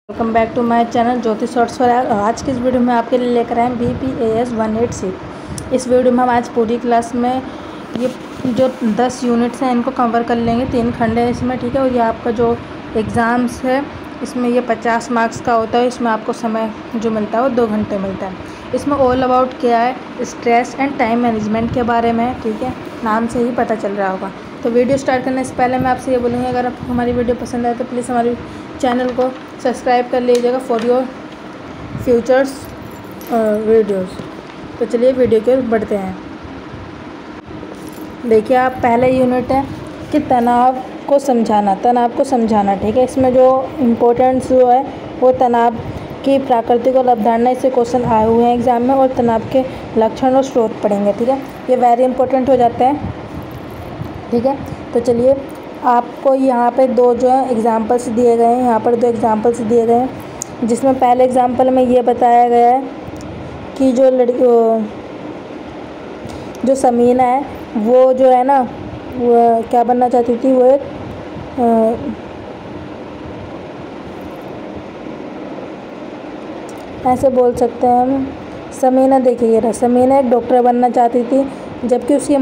Welcome back to my channel Jyoti shorts पर। आज की इस वीडियो में आपके लिए लेकर आए हैं BPAS 180। इस वीडियो में हम आज पूरी क्लास में ये जो 10 यूनिट्स हैं इनको कवर कर लेंगे। 3 खंड है इसमें, ठीक है। और ये आपका जो एग्ज़ाम्स है इसमें ये 50 मार्क्स का होता है। इसमें आपको समय जो मिलता है वो 2 घंटे मिलता है। इसमें ऑल अबाउट क्या है, स्ट्रेस एंड टाइम मैनेजमेंट के बारे में है, ठीक है। नाम से ही पता चल रहा होगा। तो वीडियो स्टार्ट करने से पहले मैं आपसे ये बोलूँगी, अगर आपको हमारी वीडियो पसंद आए तो प्लीज़ हमारी चैनल को सब्सक्राइब कर लीजिएगा फॉर योर फ्यूचर्स वीडियोस। तो चलिए वीडियो के बढ़ते हैं। देखिए, आप पहले यूनिट है कि तनाव को समझाना, ठीक है। इसमें जो इम्पोर्टेंट्स जो है वो तनाव की प्राकृतिक और अवधारणा, इससे क्वेश्चन आए हुए हैं एग्ज़ाम में, और तनाव के लक्षण और स्रोत पढ़ेंगे, ठीक है। ये वेरी इंपॉर्टेंट हो जाते हैं, ठीक है। तो चलिए, आपको यहाँ पे 2 जो है एग्ज़ाम्पल्स दिए गए हैं। यहाँ पर 2 एग्ज़ाम्पल्स दिए गए हैं, जिसमें पहले एग्ज़ाम्पल में ये बताया गया है कि जो समीना है वो जो है ना, वो क्या बनना चाहती थी, वो एक ऐसे बोल सकते हैं हम। समीना, देखिए, समीना एक डॉक्टर बनना चाहती थी, जबकि उसकी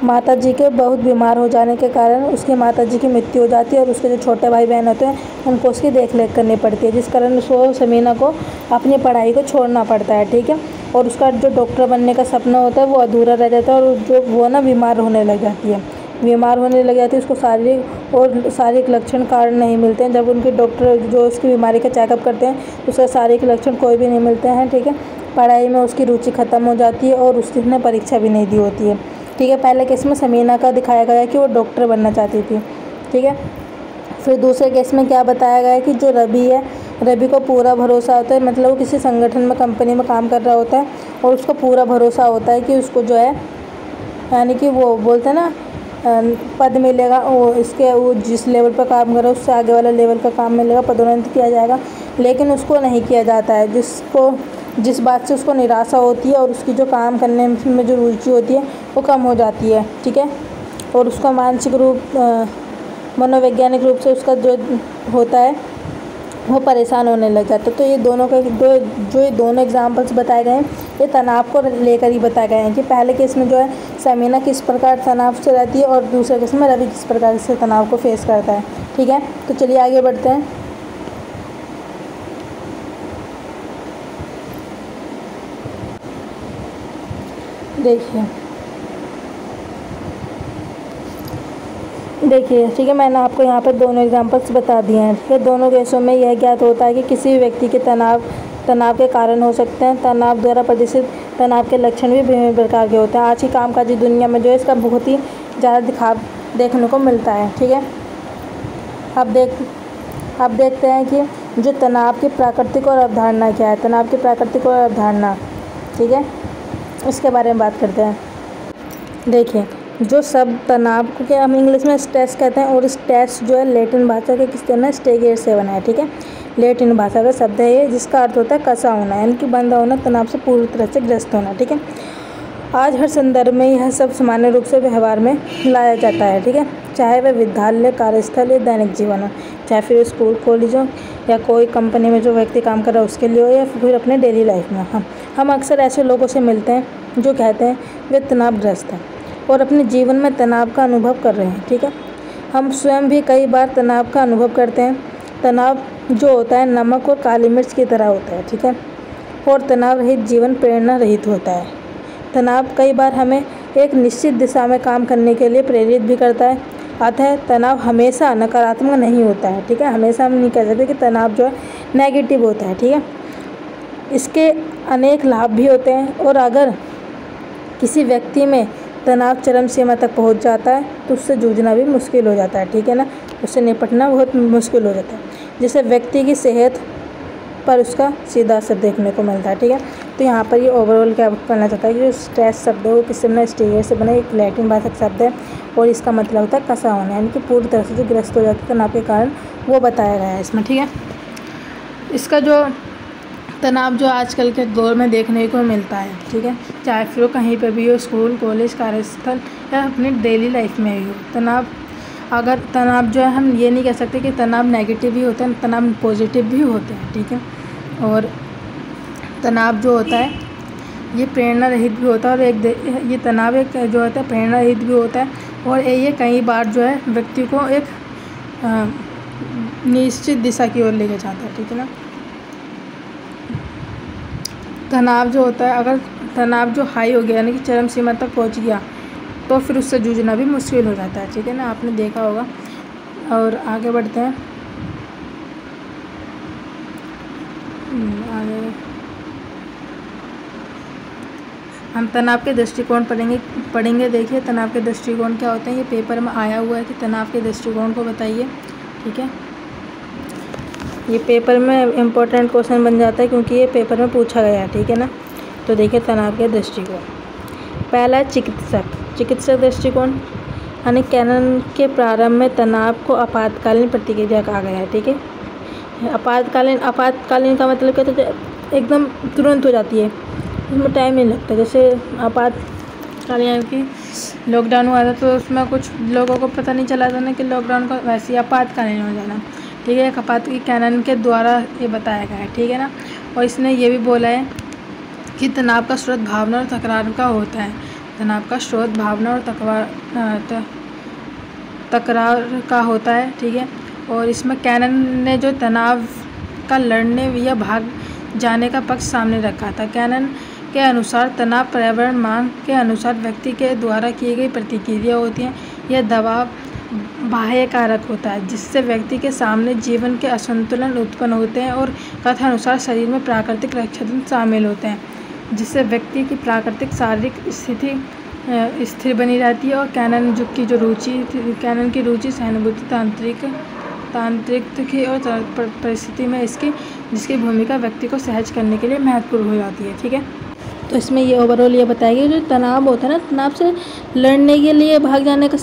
माता जी के बहुत बीमार हो जाने के कारण उसकी माता जी की मृत्यु हो जाती है, और उसके जो छोटे भाई बहन होते हैं उनको उसकी देख-रेख करनी पड़ती है, जिस कारण उसको, समीना को, अपनी पढ़ाई को छोड़ना पड़ता है, ठीक है। और उसका जो डॉक्टर बनने का सपना होता है वो अधूरा रह जाता है, और जो वो ना बीमार होने लग जाती है। उसको शारीरिक लक्षण कारण नहीं मिलते हैं। जब उनके डॉक्टर जो उसकी बीमारी का चेकअप करते हैं तो उसका शारीरिक लक्षण कोई भी नहीं मिलते हैं, ठीक है। पढ़ाई में उसकी रुचि ख़त्म हो जाती है और उसने परीक्षा भी नहीं दी होती है, ठीक है। पहले केस में समीना का दिखाया गया है कि वो डॉक्टर बनना चाहती थी, ठीक है। फिर दूसरे केस में क्या बताया गया है कि जो रवि है, रवि को पूरा भरोसा होता है, मतलब वो किसी संगठन में, कंपनी में काम कर रहा होता है, और उसको पूरा भरोसा होता है कि उसको जो है, यानी कि वो बोलते हैं ना, पद मिलेगा, वो जिस लेवल पर काम कर रहा है उससे आगे वाला लेवल का काम मिलेगा, पदोन्नत किया जाएगा। लेकिन उसको नहीं किया जाता है, जिस बात से उसको निराशा होती है, और उसकी जो काम करने में जो रुचि होती है वो कम हो जाती है, ठीक है। और उसका मानसिक रूप, मनोवैज्ञानिक रूप से उसका जो होता है वो परेशान होने लग जाता है। तो ये दोनों एग्जाम्पल्स बताए गए हैं, ये तनाव को लेकर ही बताए गए हैं कि पहले केस में जो है समीना किस प्रकार तनाव से रहती है, और दूसरे केस में रवि किस प्रकार से तनाव को फेस करता है, ठीक है। तो चलिए आगे बढ़ते हैं। देखिए, ठीक है, मैंने आपको यहाँ पर दोनों एग्जांपल्स बता दिए हैं, ठीक है। दोनों केसों में यह ज्ञात होता है कि किसी भी व्यक्ति के तनाव के कारण हो सकते हैं। तनाव द्वारा प्रदर्शित तनाव के लक्षण भी विभिन्न प्रकार के होते हैं। आज की कामकाजी दुनिया में जो है इसका बहुत ही ज़्यादा देखने को मिलता है, ठीक है। अब देखते हैं कि जो तनाव की प्राकृतिक और अवधारणा क्या है। तनाव की प्राकृतिक और अवधारणा, ठीक है, इसके बारे में बात करते हैं। देखिए, जो शब्द तनाव को क्या हम इंग्लिश में स्ट्रेस कहते हैं, और स्ट्रेस जो है लैटिन भाषा के किससे बना है, स्टेगेट से बना है, ठीक है। लैटिन भाषा का शब्द है ये, जिसका अर्थ होता है कसा होना, यानी कि बंधा होना, तनाव से पूरी तरह से ग्रस्त होना, ठीक है। आज हर संदर्भ में यह सब सामान्य रूप से व्यवहार में लाया जाता है, ठीक है। चाहे वह विद्यालय, कार्यस्थल या दैनिक जीवन हो, चाहे फिर स्कूल, कॉलेज हो, या कोई कंपनी में जो व्यक्ति काम कर रहा है उसके लिए हो, या फिर अपने डेली लाइफ में। हम अक्सर ऐसे लोगों से मिलते हैं जो कहते हैं वे तनावग्रस्त हैं और अपने जीवन में तनाव का अनुभव कर रहे हैं, ठीक है। हम स्वयं भी कई बार तनाव का अनुभव करते हैं। तनाव जो होता है नमक और काली मिर्च की तरह होता है, ठीक है। और तनाव रहित जीवन प्रेरणा रहित होता है। तनाव कई बार हमें एक निश्चित दिशा में काम करने के लिए प्रेरित भी करता है। अतः तनाव हमेशा नकारात्मक नहीं होता है, ठीक है। हमेशा हम नहीं कह सकते कि तनाव जो है नेगेटिव होता है, ठीक है। इसके अनेक लाभ भी होते हैं, और अगर किसी व्यक्ति में तनाव चरम सीमा तक पहुंच जाता है तो उससे जूझना भी मुश्किल हो जाता है, ठीक है ना। उससे निपटना बहुत मुश्किल हो जाता है, जिससे व्यक्ति की सेहत पर उसका सीधा असर देखने को मिलता है, ठीक है। तो यहाँ पर ये ओवरऑल क्या करना चाहता है कि जो स्ट्रेस शब्द है वो किससे बना, स्टेगेट से बना, एक लैटिन भाषा का शब्द है, और इसका मतलब होता है कसा होना, यानी कि पूरी तरह से जो ग्रस्त हो जाता है तनाव के कारण, वो बताया गया है इसमें, ठीक है। इसका जो तनाव जो आजकल के दौर में देखने को मिलता है, ठीक है, चाहे फिर वो कहीं पर भी हो, स्कूल, कॉलेज, कार्यस्थल या अपनी डेली लाइफ में ही हो। तनाव अगर तनाव जो है, हम ये नहीं कह सकते कि तनाव नेगेटिव ही होता है, तनाव पॉजिटिव भी होते हैं, ठीक है। और तनाव जो होता है ये प्रेरणा रहित भी होता है, और ये तनाव एक जो होता है प्रेरणा रहित भी होता है, और ये कई बार जो है व्यक्ति को एक निश्चित दिशा की ओर लेके जाता है, ठीक है ना। तनाव जो होता है, अगर तनाव जो हाई हो गया यानी कि चरम सीमा तक पहुंच गया तो फिर उससे जूझना भी मुश्किल हो जाता है, ठीक है ना, आपने देखा होगा। और आगे बढ़ते हैं, आगे हम तनाव के दृष्टिकोण पढ़ेंगे। देखिए तनाव के दृष्टिकोण क्या होते हैं, ये पेपर में आया हुआ है कि तनाव के दृष्टिकोण को बताइए, ठीक है। ये पेपर में इम्पोर्टेंट क्वेश्चन बन जाता है क्योंकि ये पेपर में पूछा गया है, ठीक है ना। तो देखिए तनाव के दृष्टिकोण, पहला चिकित्सक दृष्टिकोण, यानी कैनन के प्रारंभ में तनाव को आपातकालीन प्रतिक्रिया कहा गया है, ठीक है। आपातकालीन का मतलब क्या होता है, एकदम तुरंत हो जाती है, इसमें टाइम नहीं लगता। जैसे आपातकालीन की लॉकडाउन हुआ था तो उसमें कुछ लोगों को पता नहीं चला था ना कि लॉकडाउन का, वैसे ही आपातकालीन हो जाना, ठीक है। एक कैनन के द्वारा ये बताया गया है, ठीक है ना। और इसने ये भी बोला है कि तनाव का स्रोत भावना और तकरार का होता है। तनाव का स्रोत भावना और तकरार का होता है, ठीक है। और इसमें कैनन ने जो तनाव का लड़ने या भाग जाने का पक्ष सामने रखा था। कैनन के अनुसार तनाव पर्यावरण मांग के अनुसार व्यक्ति के द्वारा की गई प्रतिक्रिया होती है। यह दबाव बाह्य कारक होता है जिससे व्यक्ति के सामने जीवन के असंतुलन उत्पन्न होते हैं, और कथानुसार शरीर में प्राकृतिक रक्षातंत्र शामिल होते हैं जिससे व्यक्ति की प्राकृतिक शारीरिक स्थिति स्थिर बनी रहती है। और कैनन की रुचि सहानुभूति तांत्रिक की और परिस्थिति में जिसकी भूमिका व्यक्ति को सहज करने के लिए महत्वपूर्ण हो जाती है, ठीक है। तो इसमें ये ओवरऑल ये बताया गया जो तनाव होता है ना, तनाव से लड़ने के लिए भाग जाने का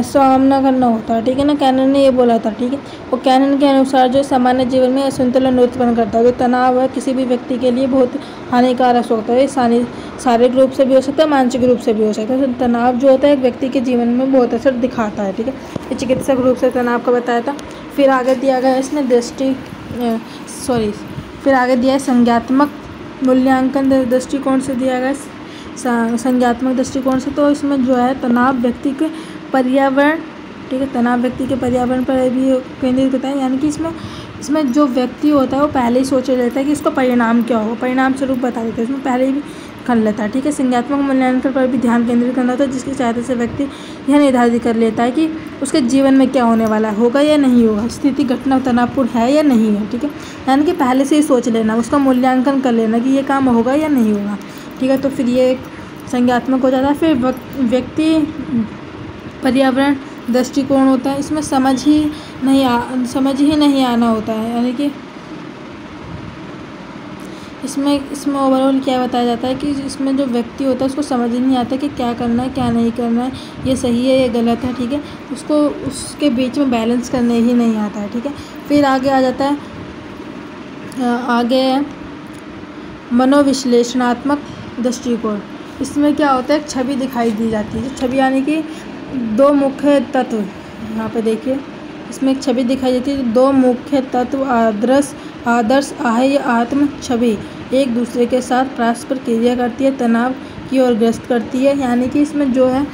सामना करना होता है, ठीक है ना। कैनन ने ये बोला था, ठीक है। और कैनन के अनुसार जो सामान्य जीवन में असंतुलन उत्पन्न करता है, जो तनाव है किसी भी व्यक्ति के लिए बहुत हानिकारक होता है। शारीरिक रूप से भी हो सकता है, मानसिक रूप से भी हो सकता है। तो तनाव जो होता है एक व्यक्ति के जीवन में बहुत असर दिखाता है, ठीक है। ये चिकित्सक रूप से तनाव का बताया था। फिर आगे दिया गया इसने फिर आगे दिया है संज्ञात्मक मूल्यांकन दृष्टिकोण से दिया गया संज्ञात्मक दृष्टिकोण से। तो इसमें जो है तनाव व्यक्ति के पर्यावरण, ठीक है, तनाव व्यक्ति के पर्यावरण पर भी केंद्रित होता है। यानी कि इसमें जो व्यक्ति होता है वो पहले ही सोच लेता है कि इसका परिणाम क्या होगा, परिणाम स्वरूप बता देता है, इसमें पहले ही कर लेता है, ठीक है। संज्ञात्मक मूल्यांकन पर भी ध्यान केंद्रित करना होता है जिसकी सहायता से व्यक्ति यह निर्धारित कर लेता है कि उसके जीवन में क्या होने वाला होगा या नहीं होगा, स्थिति घटना तनावपूर्ण है या नहीं है, ठीक है। यानी कि पहले से ही सोच लेना, उसका मूल्यांकन कर लेना कि ये काम होगा या नहीं होगा, ठीक है। तो फिर ये एक संज्ञात्मक हो जाता है। फिर व्यक्ति पर्यावरण दृष्टिकोण होता है, इसमें समझ ही नहीं आना होता है। यानी कि इसमें ओवरऑल क्या बताया जाता है कि इसमें जो व्यक्ति होता है उसको समझ ही नहीं आता कि क्या करना है क्या नहीं करना है, ये सही है ये गलत है, ठीक है। उसको उसके बीच में बैलेंस करने ही नहीं आता है, ठीक है। फिर आगे आ जाता है आगे मनोविश्लेषणात्मक दृष्टिकोण। इसमें क्या होता है, एक छवि दिखाई दी जाती है। छवि यानी कि दो मुख्य तत्व, यहाँ पे देखिए इसमें एक छवि दिखाई देती है। दो मुख्य तत्व आदर्श आह्य आत्म छवि एक दूसरे के साथ परस्पर क्रिया करती है, तनाव की ओर ग्रस्त करती है। यानी कि इसमें जो है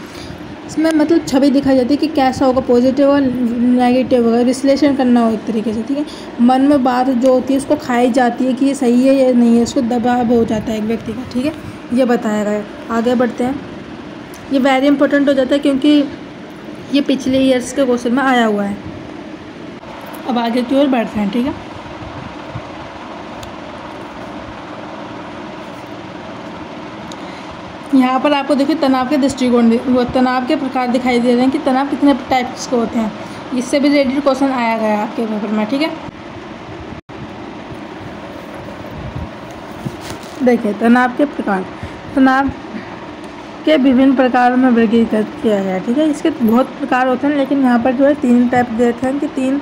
इसमें मतलब छवि दिखाई जाती है कि कैसा होगा, पॉजिटिव और नेगेटिव होगा, विश्लेषण करना हो एक तरीके से, ठीक है। मन में बात जो होती है उसको खाई जाती है कि ये सही है या नहीं है, उसको दबाव हो जाता है एक व्यक्ति का, ठीक है। ये बताया गया है। आगे बढ़ते हैं, ये वेरी इंपॉर्टेंट हो जाता है क्योंकि ये पिछले ईयर्स के क्वेश्चन में आया हुआ है। अब आगे की ओर बढ़ते हैं, ठीक है। यहाँ पर आपको देखिए तनाव के दृष्टिकोण, तनाव के प्रकार दिखाई दे रहे हैं कि तनाव कितने टाइप्स के होते हैं। इससे भी रिलेटेड क्वेश्चन आया गया आपके पेपर में, ठीक है। देखिए तनाव के प्रकार, तनाव के विभिन्न प्रकारों में वर्गीकृत किया गया है, ठीक है। इसके बहुत प्रकार होते हैं लेकिन यहाँ पर जो है 3 टाइप देते हैं कि 3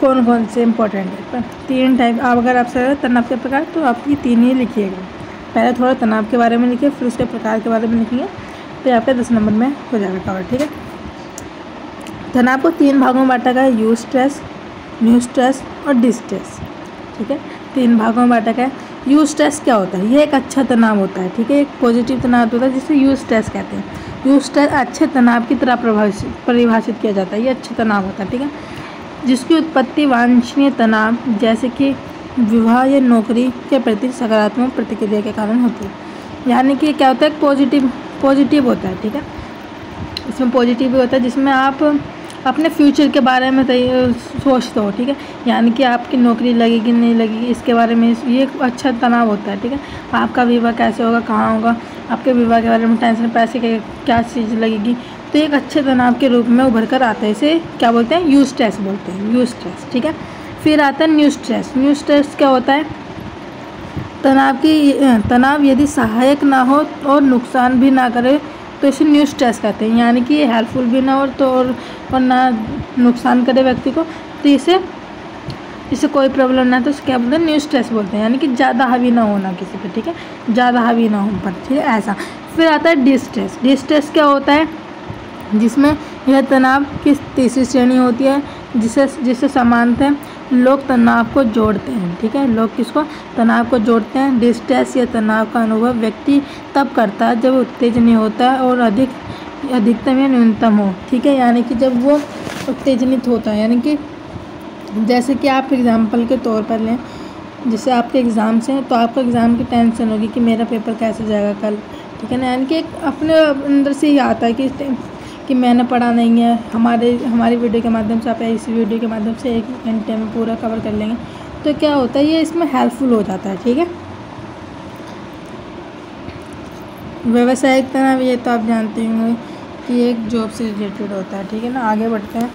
कौन कौन से इंपॉर्टेंट है। पर 3 टाइप अगर आपसे तनाव के प्रकार तो आप ये 3 ही लिखिएगा। पहले थोड़ा तनाव के बारे में लिखिए, फिर उसके प्रकार के बारे में लिखिए, तो आपका 10 नंबर में हो जाएगा कवर, ठीक है। तनाव को 3 भागों में बांटा गया है, यू स्ट्रेस, न्यू स्ट्रेस और डिस्ट्रेस। ठीक है, 3 भागों में बांटा गया है। यू स्ट्रेस क्या होता है? ये एक अच्छा तनाव होता है। ठीक है, एक पॉजिटिव तनाव होता है जिसे यू स्ट्रेस कहते हैं। यू स्ट्रेस अच्छे तनाव की तरह परिभाषित किया जाता है। ये अच्छा तनाव होता है। ठीक है, जिसकी उत्पत्ति वांछनीय तनाव जैसे कि विवाह या नौकरी के प्रति सकारात्मक प्रतिक्रिया के कारण होती है। यानी कि क्या होता है? पॉजिटिव होता है। ठीक है, इसमें पॉजिटिव भी होता है जिसमें आप अपने फ्यूचर के बारे में सोचते हो। ठीक है, यानी कि आपकी नौकरी लगेगी नहीं लगेगी इसके बारे में, ये एक अच्छा तनाव होता है। ठीक है, आपका विवाह कैसे होगा, कहाँ होगा, आपके विवाह के बारे में टेंशन, पैसे के क्या चीज़ लगेगी, तो एक अच्छे तनाव के रूप में उभर कर आता है। इसे क्या बोलते हैं? यू स्ट्रेस बोलते हैं, यू स्ट्रेस। ठीक है, फिर आता है न्यू स्ट्रेस। न्यू स्ट्रेस क्या होता है? तनाव यदि सहायक ना हो और नुकसान भी ना करे तो इसे न्यू स्ट्रेस कहते हैं। यानी कि ये हेल्पफुल भी ना हो तो और ना नुकसान करे व्यक्ति को, तो इसे कोई प्रॉब्लम ना, तो इसे क्या बोलते हैं? न्यू स्ट्रेस बोलते हैं। यानी कि ज़्यादा हावी ना होना किसी पे। ठीक है, ज़्यादा हावी ना हो पर। ठीक है, ऐसा। फिर आता है डिस्ट्रेस। डिस्ट्रेस क्या होता है? जिसमें यह तनाव की तीसरी श्रेणी होती है जिससे समानतः लोग तनाव को जोड़ते हैं। ठीक है, लोग किसको? तनाव को जोड़ते हैं। डिस्ट्रेस या तनाव का अनुभव व्यक्ति तब करता है जब उत्तेजनीय होता है और अधिकतम या न्यूनतम हो। ठीक है, यानी कि जब वो उत्तेजनित होता है, यानी कि जैसे कि आप एग्जाम्पल के तौर पर लें, जैसे आपके एग्ज़ाम्स हैं तो आपको एग्ज़ाम की टेंशन होगी कि मेरा पेपर कैसे जाएगा कल। ठीक है ना, यानी कि एक अपने अंदर से ही आता है कि मैंने पढ़ा नहीं है। हमारी वीडियो के माध्यम से, आप इस वीडियो के माध्यम से 1 घंटे में पूरा कवर कर लेंगे, तो क्या होता है? ये इसमें हेल्पफुल हो जाता है। ठीक है, व्यावसायिक तनाव, ये तो आप जानते होंगे कि एक जॉब से रिलेटेड होता है। ठीक है ना, आगे बढ़ते हैं,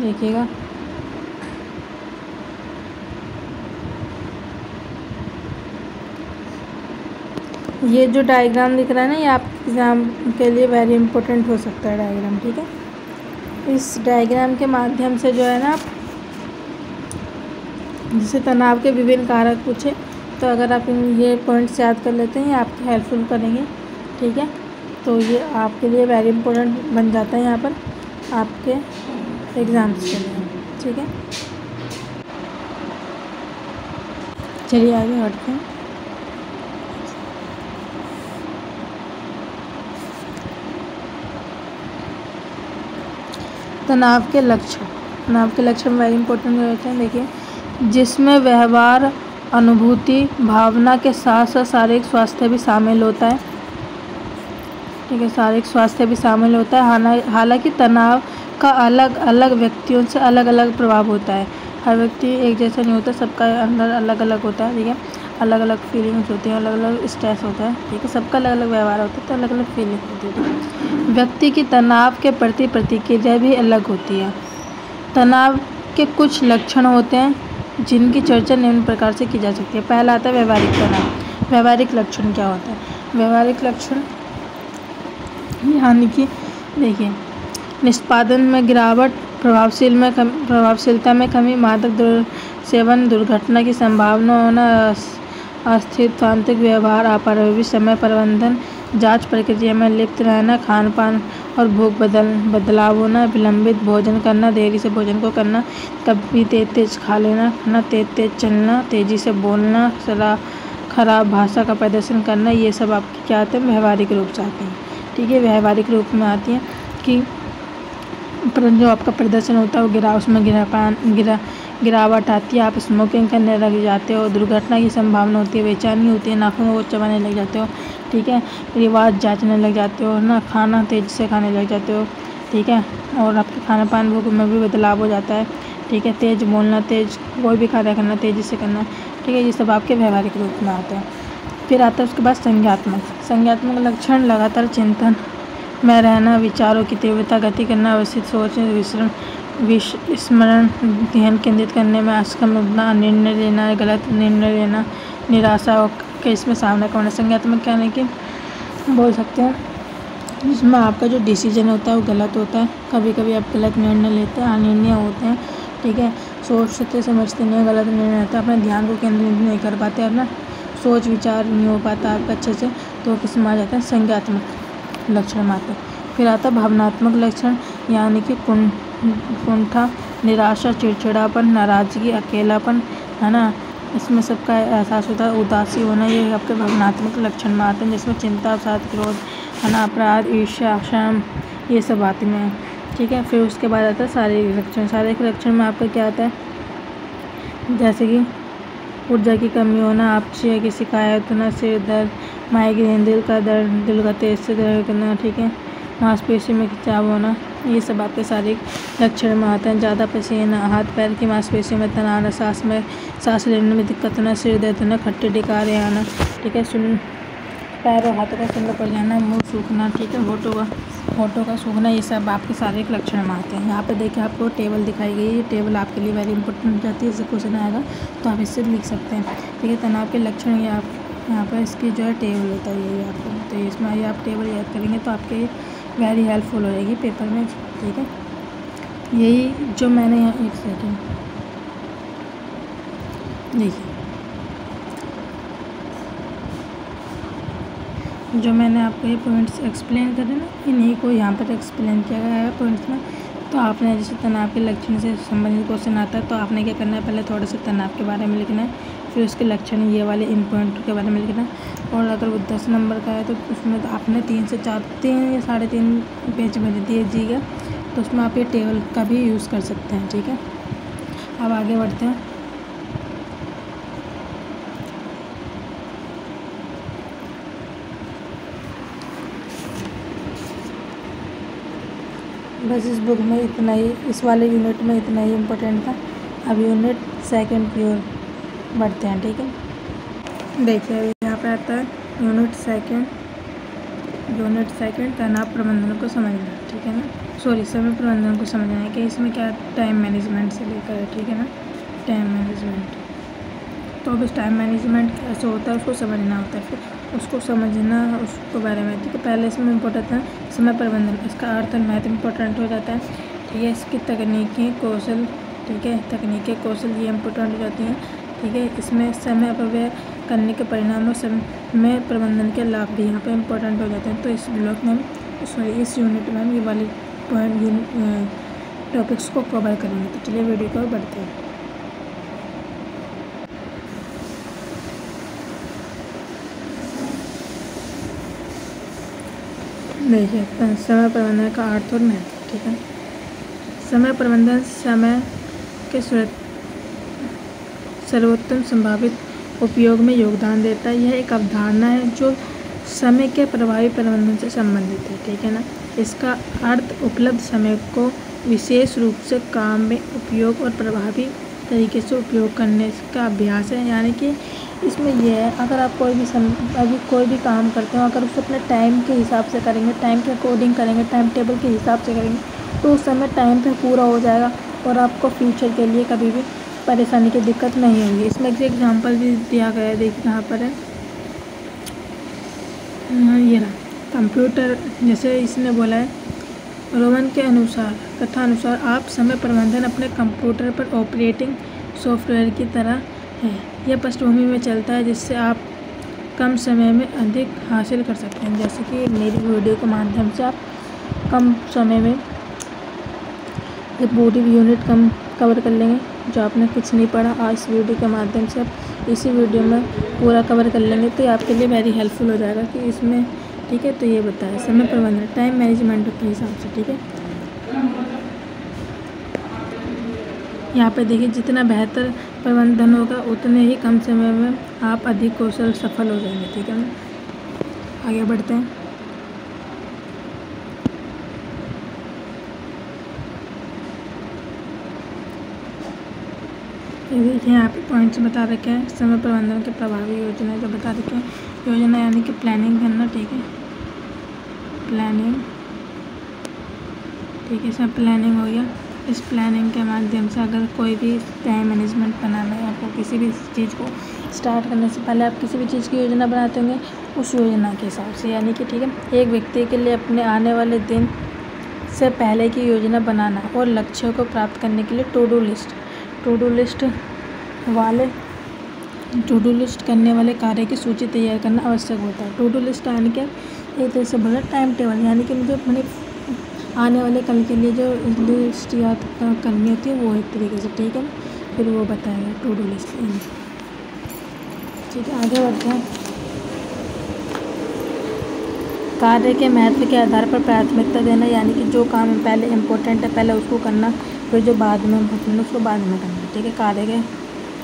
देखिएगा। ये जो डायग्राम दिख रहा है ना, ये आपके एग्ज़ाम के लिए वेरी इंपॉर्टेंट हो सकता है डायग्राम। ठीक है, इस डायग्राम के माध्यम से जो है ना, आप जिसे तनाव के विभिन्न कारक पूछे तो अगर आप ये पॉइंट्स याद कर लेते हैं, ये आपकी हेल्पफुल करेंगे। ठीक है, तो ये आपके लिए वेरी इंपॉर्टेंट बन जाता है यहाँ पर आपके एग्ज़ाम्स के लिए। ठीक है, चलिए आगे बढ़ते हैं। तनाव के लक्षण वेरी इंपॉर्टेंट होते हैं। देखिए, जिसमें व्यवहार, अनुभूति, भावना के साथ साथ शारीरिक स्वास्थ्य भी शामिल होता है। ठीक है, शारीरिक स्वास्थ्य भी शामिल होता है। हालांकि तनाव का अलग अलग व्यक्तियों से अलग अलग प्रभाव होता है। हर व्यक्ति एक जैसा नहीं होता, सबका अंदर अलग अलग होता है। ठीक है, अलग अलग फीलिंग्स होती हैं, अलग अलग स्ट्रेस होता है। ठीक है, सबका अलग अलग व्यवहार होता है, तो अलग अलग फीलिंग होती है। व्यक्ति की तनाव के प्रति प्रतिक्रिया भी अलग होती है। तनाव के कुछ लक्षण होते हैं जिनकी चर्चा निम्न प्रकार से की जा सकती है। पहला आता है व्यवहारिक तनाव। व्यवहारिक लक्षण क्या होता है? व्यवहारिक लक्षण यानी कि देखिए, निष्पादन में गिरावट, प्रभावशीलता में कमी, मादक सेवन, दुर्घटना की संभावना होना, अस्थिर तांत्रिक व्यवहार, अप्रभावी समय प्रबंधन, जांच प्रक्रिया में लिप्त रहना, खान पान और भूख बदलाव होना, विलंबित भोजन करना, देरी से भोजन को करना, कभी तेज खा लेना, खाना, तेज चलना, तेज़ी से बोलना, खराब भाषा का प्रदर्शन करना, ये सब आपके क्या आते हैं? व्यवहारिक रूप से आते हैं। ठीक है, व्यवहारिक रूप में आती है कि जो आपका प्रदर्शन होता है वो उसमें गिरावट आती है, आप स्मोकिंग करने लग जाते हो, दुर्घटना की संभावना होती है, बेचैनी होती है, नाखूनों को चबाने लग जाते हो। ठीक है, रिवाज जांचने लग जाते हो ना, खाना तेज़ी से खाने लग जाते हो। ठीक है, और आपके खाना पान भूख में भी बदलाव हो जाता है। ठीक है, तेज़ बोलना, कोई भी कार्य करना तेज़ी से करना। ठीक है, ये सब आपके व्यवहारिक रूप में आते हैं। फिर आता है उसके बाद संज्ञात्मक लक्षण, लगातार चिंतन में रहना, विचारों की तीव्रता, गति करना, अवस्थित सोचने, स्मरण, ध्यान केंद्रित करने में असक्षम होना, निर्णय लेना, गलत निर्णय लेना, निराशा के इसमें सामना करना। संज्ञात्मक क्या है कि बोल सकते हैं जिसमें आपका जो डिसीजन होता है वो गलत होता है। कभी कभी आप गलत निर्णय लेते हैं, अनिर्णय होते हैं। ठीक है, सोचते समझते नहीं, गलत निर्णय होता है, अपने ध्यान को केंद्रित नहीं कर पाते, अपना सोच विचार नहीं हो पाता आपका अच्छे से, तो किस में आ जाते हैं? संज्ञात्मक लक्षण में आते हैं। फिर आता है भावनात्मक लक्षण, यानी कि कुंठा, निराशा, चिड़चिड़ापन, नाराज़गी, अकेलापन, है ना, इसमें सबका एहसास होता है। उदासी होना, ये आपके भावनात्मक लक्षण में आते हैं, जिसमें चिंता, अवसाद, क्रोध, है ना, अपराध, ईर्ष्या, शर्म, ये सब आते हैं। ठीक है, फिर उसके बाद आता है शारीरिक लक्षण। शारीरिक लक्षण में आपका क्या आता है, जैसे कि ऊर्जा की कमी होना, आपसे की शिकायत होना, सिर दर्द, माइग्रेन, दिल का दर्द, दिल का तेज से दर्द करना, ठीक है, मांसपेशी में खिंचाव होना, ये सब आपके शारीरिक लक्षण में आते हैं। ज़्यादा पसीना, हाथ पैर की मांसपेशी में तनाव आना, सांस लेने में दिक्कत होना, सिर दर्द होना, खट्टे ढिकारे आना, ठीक है, पैर और हाथों का सुन्न पड़ जाना, मुँह सूखना, ठीक है, होठों का सूखना, ये सब आपके शारीरिक लक्षण में आते हैं। यहाँ पे देखिए आपको टेबल दिखाई गई है। ये टेबल आपके लिए वेरी इंपॉर्टेंट जाती है, इससे क्वेश्चन आएगा तो आप इससे लिख सकते हैं। ठीक है, तनाव के लक्षण ये आप यहाँ पर इसकी जो है टेबल होता है, ये आपको, तो इसमें ये आप टेबल याद करेंगे तो आपके वेरी हेल्पफुल हो जाएगी पेपर में। ठीक है, यही जो मैंने यहाँ, एक सेकेंड देखिए, जो मैंने आपको ये पॉइंट्स एक्सप्लेन करे ना, इन्हीं को यहाँ पर एक्सप्लेन किया गया है पॉइंट्स में। तो आपने जैसे तनाव के लक्षण से संबंधित क्वेश्चन आता है तो आपने क्या करना है, पहले थोड़ा सा तनाव के बारे में लिखना है, फिर उसके लक्षण ये वाले इन पॉइंट के बारे में लिखना है। और अगर वो 10 नंबर का है तो उसमें तो आपने 3 से 4, 3 या 3.5 पेज में दिए दीजिएगा, तो उसमें आप ये टेबल का भी यूज़ कर सकते हैं। ठीक है, अब आगे बढ़ते हैं। बस इस बुक में इतना ही, इस वाले यूनिट में इतना ही इम्पोर्टेंट था। अब यूनिट सेकंड की ओर बढ़ते हैं। ठीक है, देखिए यहाँ पे आता है यूनिट सेकंड तनाव प्रबंधन को समझना। ठीक है ना, सॉरी, समय प्रबंधन को समझना है कि इसमें क्या टाइम मैनेजमेंट से लेकर है। ठीक है ना, टाइम मैनेजमेंट, तो अब इस टाइम मैनेजमेंट कैसे होता है उसको समझना होता है, फिर उसको समझना उसको बारे में। ठीक है, पहले इसमें इम्पोर्टेंट है समय प्रबंधन, इसका अर्थ और महत्व इम्पोर्टेंट हो जाता है। ठीक है, इसकी तकनीकी कौशल, ठीक है, तकनीकी कौशल ये इम्पोर्टेंट हो जाती हैं। ठीक है, इसमें समय अपव्यय करने के परिणाम और समय प्रबंधन के लाभ भी यहाँ पे इम्पोर्टेंट हो जाते हैं। तो इस ब्लॉक में इस यूनिट में हम ये वाले टॉपिक्स को कवर करेंगे। तो चलिए वीडियो को बढ़ते हैं। देखिए, समय प्रबंधन का अर्थ और महत्व। ठीक है, समय प्रबंधन समय के सर्वोत्तम संभावित उपयोग में योगदान देता है। यह एक अवधारणा है जो समय के प्रभावी प्रबंधन से संबंधित है। ठीक है ना, इसका अर्थ उपलब्ध समय को विशेष रूप से काम में उपयोग और प्रभावी तरीके से उपयोग करने का अभ्यास है। यानी कि इसमें यह है, अगर आप कोई भी काम करते हो, अगर उसे अपने टाइम के हिसाब से करेंगे, टाइम के अकॉर्डिंग करेंगे, टाइम टेबल के हिसाब से करेंगे, तो उस समय टाइम पे पूरा हो जाएगा और आपको फ्यूचर के लिए कभी भी परेशानी की दिक्कत नहीं होगी। इसमें एक एग्जांपल भी दिया गया है, देखिए यहाँ पर है, ये रहा कंप्यूटर। जैसे इसने बोला है, रोमन के अनुसार, कथा अनुसार, आप समय प्रबंधन अपने कंप्यूटर पर ऑपरेटिंग सॉफ्टवेयर की तरह है। यह पृष्ठभूमि में चलता है जिससे आप कम समय में अधिक हासिल कर सकते हैं। जैसे कि मेरी वीडियो के माध्यम से आप कम समय में ये पूरी यूनिट कवर कर लेंगे। जो आपने कुछ नहीं पढ़ा, आज इस वीडियो के माध्यम से आप इसी वीडियो में पूरा कवर कर लेंगे, तो ये आपके लिए वेरी हेल्पफुल हो जाएगा कि इसमें। ठीक है, तो ये बताया समय प्रबंधन, टाइम मैनेजमेंट के हिसाब से। ठीक है, यहाँ पे देखिए, जितना बेहतर प्रबंधन होगा उतने ही कम समय में आप अधिक कौशल सफल हो जाएंगे। ठीक है, आगे बढ़ते हैं। ये देखिए यहाँ पे पॉइंट्स बता रखे हैं, समय प्रबंधन के प्रभावी योजना जो बता रखे हैं। योजना यानी कि प्लानिंग करना। ठीक है, प्लानिंग, ठीक है, इसमें प्लानिंग हो गया। इस प्लानिंग के माध्यम से अगर कोई भी टाइम मैनेजमेंट बनाना है, आपको किसी भी चीज़ को स्टार्ट करने से पहले आप किसी भी चीज़ की योजना बनाते होंगे, उस योजना के हिसाब से। यानी कि ठीक है, एक व्यक्ति के लिए अपने आने वाले दिन से पहले की योजना बनाना और लक्ष्यों को प्राप्त करने के लिए टू डू लिस्ट करने वाले कार्य की सूची तैयार करना आवश्यक होता है। टू डू लिस्ट यानी कि एक तरह से बोला टाइम टेबल, यानी कि मुझे अपने आने वाले कल के लिए जो लिस्ट याद करनी होती है वो एक तरीके से, ठीक है ना। फिर वो बताएगा टू डू लिस्ट। ठीक है, आगे बढ़ते हैं। कार्य के महत्व के आधार पर प्राथमिकता देना, यानी कि जो काम पहले इम्पोर्टेंट है पहले उसको करना, फिर जो बाद में इम्पोर्टेंट है उसको बाद में करना, ठीक है। कार्य के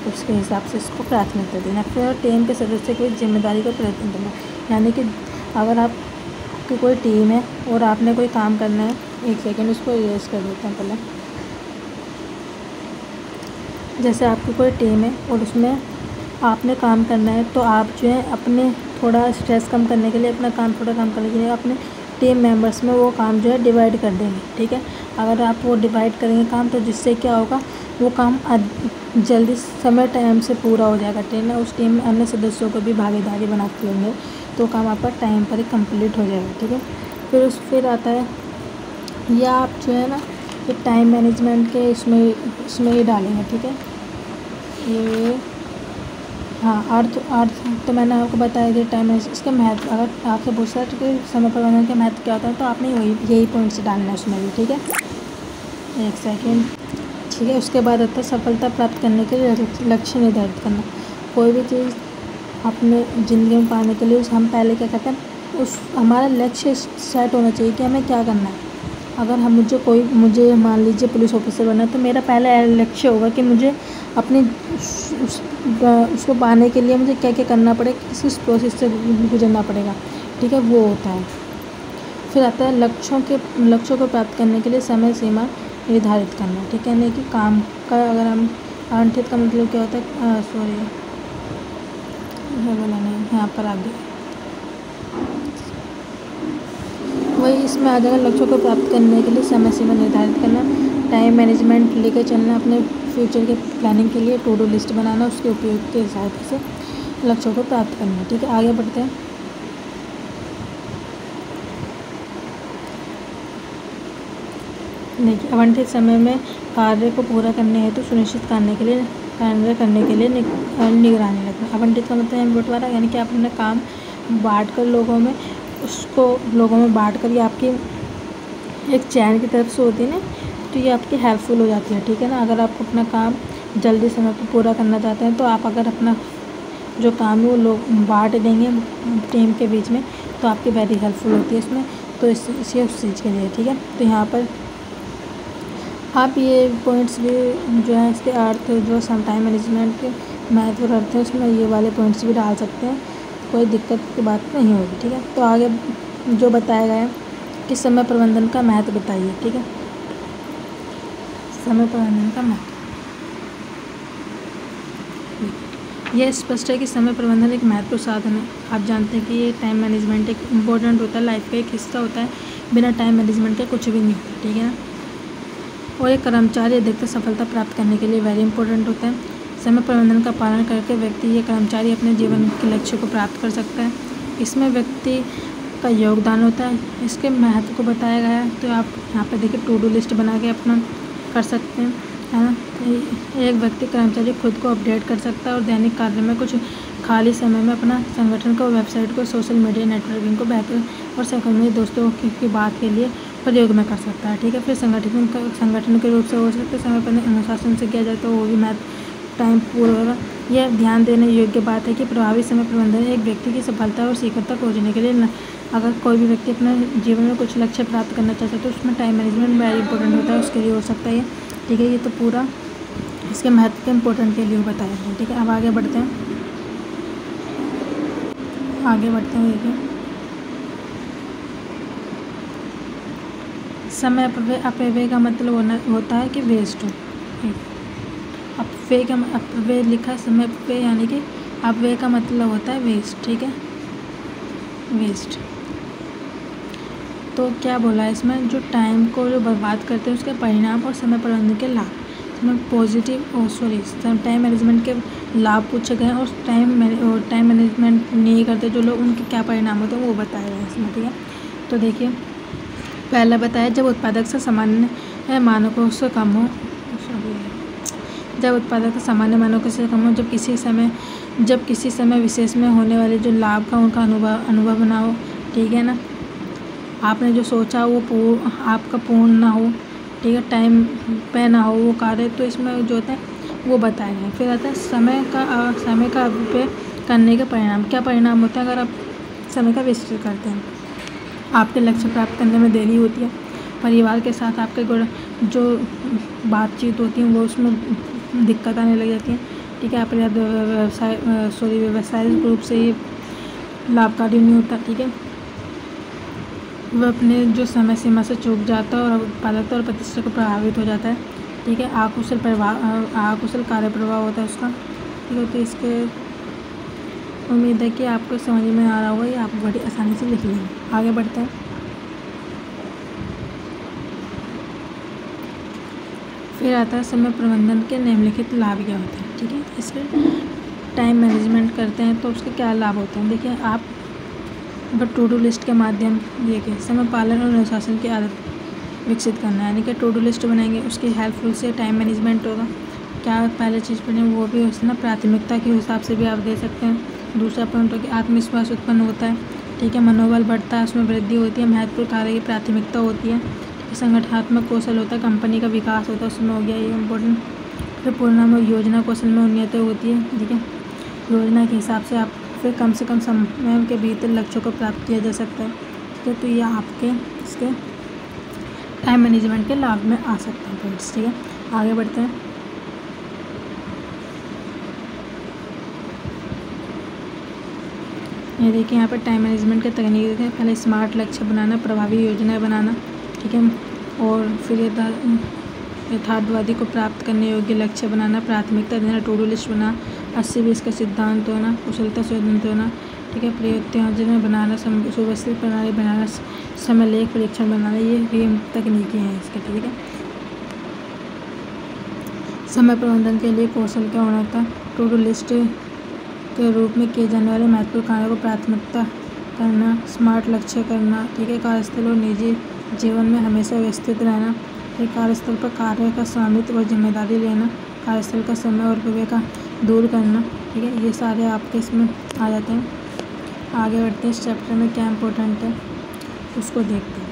उसके हिसाब से इसको प्राथमिकता देना। फिर टीम के सदस्य की जिम्मेदारी को प्राथमिकता देना, यानी कि अगर आपकी कोई टीम है और आपने कोई काम करना है, एक सेकेंड उसको इरेज कर देते हैं पहले। जैसे आपकी कोई टीम है और उसमें आपने काम करना है, तो आप जो है अपने थोड़ा स्ट्रेस कम करने के लिए, अपना काम थोड़ा कम करने के लिए अपने टीम मेंबर्स में वो काम जो है डिवाइड कर देंगे, ठीक है। अगर आप वो डिवाइड करेंगे काम, तो जिससे क्या होगा, वो काम जल्दी समय टाइम से पूरा हो जाएगा, ठीक है। उस टीम में अन्य सदस्यों को भी भागीदारी बनाते होंगे, तो काम आपका टाइम पर ही कंप्लीट हो जाएगा, ठीक है। फिर आता है, या आप जो है ना ये टाइम मैनेजमेंट के इसमें ही डालेंगे, ठीक है। ये हाँ, अर्थ तो मैंने आपको बताया कि टाइम मैनेजमेंट, इसका महत्व अगर आपसे पूछता है कि समय प्रबंधन का महत्व क्या होता है, तो आपने यही पॉइंट्स डालना है उसमें भी, ठीक है। एक सेकेंड, ठीक है। उसके बाद आता है सफलता प्राप्त करने के लिए लक्ष्य निर्धारित करना। कोई भी चीज़ अपने ज़िंदगी में पाने के लिए हम पहले क्या करते हैं, हमारा लक्ष्य सेट होना चाहिए कि हमें क्या करना है। अगर मुझे मान लीजिए पुलिस ऑफिसर बनना है, तो मेरा पहला लक्ष्य होगा कि मुझे अपने उसको पाने के लिए मुझे क्या क्या करना पड़ेगा, किस प्रोसेस से गुजरना पड़ेगा, ठीक है, वो होता है। फिर आता है लक्ष्यों को प्राप्त करने के लिए समय सीमा निर्धारित करना, ठीक है। यानी कि काम का अगर हम आवंटित का मतलब क्या होता है, सॉरी बोला नहीं, यहाँ पर आगे वही इसमें आ जाएगा। लक्ष्यों को प्राप्त करने के लिए समय सीमा निर्धारित करना, टाइम मैनेजमेंट लेकर चलना, अपने फ्यूचर के प्लानिंग के लिए टू डू लिस्ट बनाना, उसके उपयोग के हिसाब से लक्ष्यों को प्राप्त करना, ठीक है। आगे बढ़ते हैं। देखिए, आवंटित समय में कार्य को पूरा करने हेतु सुनिश्चित करने के लिए निगरानी रखना। आवंटित का मतलब है बंटवारा, यानी कि आप अपना काम बांटकर लोगों में बांटकर, ये आपकी एक चैन की तरफ से होती है ना, तो ये आपकी हेल्पफुल हो जाती है, ठीक है ना। अगर आप अपना काम जल्दी समय पर पूरा करना चाहते हैं, तो आप अगर अपना जो काम है वो लोग बांट देंगे टीम के बीच में, तो आपकी वेरी हेल्पफुल होती है इसमें। तो उस चीज़ के लिए, ठीक है। तो यहाँ पर आप ये पॉइंट्स भी जो है इसके अर्थ जो सम टाइम मैनेजमेंट के महत्व करते हैं, उसमें ये वाले पॉइंट्स भी डाल सकते हैं, कोई दिक्कत की बात नहीं होगी, ठीक है। तो आगे जो बताया गया है कि समय प्रबंधन का महत्व बताइए, ठीक है। समय प्रबंधन का महत्व, यह स्पष्ट है कि समय प्रबंधन एक महत्वपूर्ण साधन है। आप जानते हैं कि ये टाइम मैनेजमेंट एक इम्पोर्टेंट होता है, लाइफ का एक हिस्सा होता है। बिना टाइम मैनेजमेंट के कुछ भी नहीं होता, ठीक है ना। और एक कर्मचारी अधिकतर सफलता प्राप्त करने के लिए वेरी इंपॉर्टेंट होता है। समय प्रबंधन का पालन करके व्यक्ति या कर्मचारी अपने जीवन के लक्ष्य को प्राप्त कर सकता है। इसमें व्यक्ति का योगदान होता है। इसके महत्व को बताया गया है, तो आप यहाँ पर देखिए टू डू लिस्ट बना के अपना कर सकते हैं, है ना। एक व्यक्ति कर्मचारी खुद को अपडेट कर सकता है और दैनिक कार्य में कुछ खाली समय में अपना संगठन को, वेबसाइट को, सोशल मीडिया नेटवर्किंग को बेहतर और सहकर्मी दोस्तों की बात के लिए प्रयोग में कर सकता है, ठीक है। फिर संगठन के रूप से हो सकता है, समय पर अनुशासन से किया जाए तो वो भी टाइम पूरा होगा। यह ध्यान देने योग्य बात है कि प्रभावी समय प्रबंधन एक व्यक्ति की सफलता और शीघ्रता खोजने के लिए अगर कोई भी व्यक्ति अपने जीवन में कुछ लक्ष्य प्राप्त करना चाहता है, तो उसमें टाइम मैनेजमेंट वेरी इंपॉर्टेंट होता है, उसके लिए हो सकता है, ठीक है। ये तो पूरा इसके महत्व के इम्पोर्टेंट के लिए बताया गया, ठीक है। अब आगे बढ़ते हैं। देखिए, समय अपव्यय का मतलब होता है कि वेस्ट हो। अपव्यय लिखा है, समय अपव्यय यानी कि अपव्यय का मतलब होता है वेस्ट, ठीक है, वेस्ट। तो क्या बोला है इसमें, जो टाइम को जो बर्बाद करते हैं उसके परिणाम और समय प्रबंधन के लाभ। इसमें टाइम मैनेजमेंट के लाभ पूछे गए हैं, और टाइम मैनेजमेंट नहीं करते जो लोग, उनके क्या परिणाम होते हैं वो बताया गया है इसमें, ठीक है। तो देखिए, पहला बताया, जब उत्पादक से सामान्य मानकों से कम हो, सामान्य मानकों से कम हो, जब किसी समय विशेष में होने वाले जो लाभ का उनका अनुभव ना हो, ठीक है ना। आपने जो सोचा वो आपका पूर्ण ना हो, ठीक है, टाइम पे ना हो वो कार्य, तो इसमें जो होता है वो बताया है। फिर आता है समय का अपव्यय करने के परिणाम। क्या परिणाम होता है अगर आप समय का वेस्ट करते हैं? आपके लक्ष्य प्राप्त करने में देरी होती है, परिवार के साथ आपके जो बातचीत होती है वो उसमें दिक्कत आने लग जाती है, ठीक है, अपर्याप्त व्यावसायिक रूप से ये लाभकारी नहीं होता, ठीक है, वह अपने जो समय सीमा से चूक जाता है और उत्पादकता और प्रतिष्ठा को प्रभावित हो जाता है, ठीक है, आकुशल कार्य प्रभाव होता है उसका, ठीक है। तो इसके उम्मीद है कि आपको समझ में आ रहा होगा, ये आप बड़ी आसानी से लिख लेंगे। आगे बढ़ते हैं। फिर आता है समय प्रबंधन के निम्नलिखित लाभ क्या होते हैं, ठीक है। इसके टाइम मैनेजमेंट करते हैं तो उसके क्या लाभ होते हैं? देखिए, आप अगर टू डू लिस्ट के माध्यम देखिए समय पालन और अनुशासन की आदत विकसित करना है, यानी कि टू डू लिस्ट बनाएंगे, उसकी हेल्पफुल से टाइम मैनेजमेंट होगा। क्या पहले चीज़ पढ़ें वो भी उसमें प्राथमिकता के हिसाब से भी आप दे सकते हैं। दूसरा पॉइंट हो कि आत्मविश्वास उत्पन्न होता है, ठीक है, मनोबल बढ़ता है, उसमें वृद्धि होती है, महत्वपूर्ण कार्य की प्राथमिकता होती है, संगठनात्मक कौशल होता है, कंपनी का विकास होता है, उसमें हो गया ये इम्पोर्टेंट। फिर परिणाम योजना कौशल में उन्नति होती है, ठीक है, योजना के हिसाब से आप फिर कम से कम समय के भीतर लक्ष्यों को प्राप्त किया जा सकता है, ठीक है। तो ये आपके इसके टाइम मैनेजमेंट के लाभ में आ सकते हैं पॉइंट्स, ठीक है। आगे बढ़ते हैं। ये देखिए यहाँ पर टाइम मैनेजमेंट के तकनीक देखें। पहले स्मार्ट लक्ष्य बनाना, प्रभावी योजनाएं बनाना, ठीक है, और फिर यथार्थवादी को प्राप्त करने योग्य लक्ष्य बनाना, प्राथमिकता देना, टू डू लिस्ट बनाना, 80-20 का सिद्धांत होना, कुशलता स्वतंत्र होना, ठीक है, प्रयोजन बनाना, सुव्यवस्थित प्रणाली बनाना, समय लेख परीक्षण बनाना, ये भी तकनीकें हैं इसके, ठीक है। समय प्रबंधन के लिए कौशल क्या होना था? टू डू लिस्ट के रूप में किए जाने वाले महत्वपूर्ण कार्यों को प्राथमिकता करना, स्मार्ट लक्ष्य करना, ठीक है, कार्यस्थल और निजी जीवन में हमेशा व्यवस्थित रहना, फिर कार्यस्थल पर कार्य का स्वामित्व और जिम्मेदारी लेना, कार्यस्थल का समय और अपव्यय का दूर करना, ठीक है, ये सारे आपके इसमें आ जाते हैं। आगे बढ़ते हैं। इस चैप्टर में क्या इम्पोर्टेंट है उसको देखते हैं।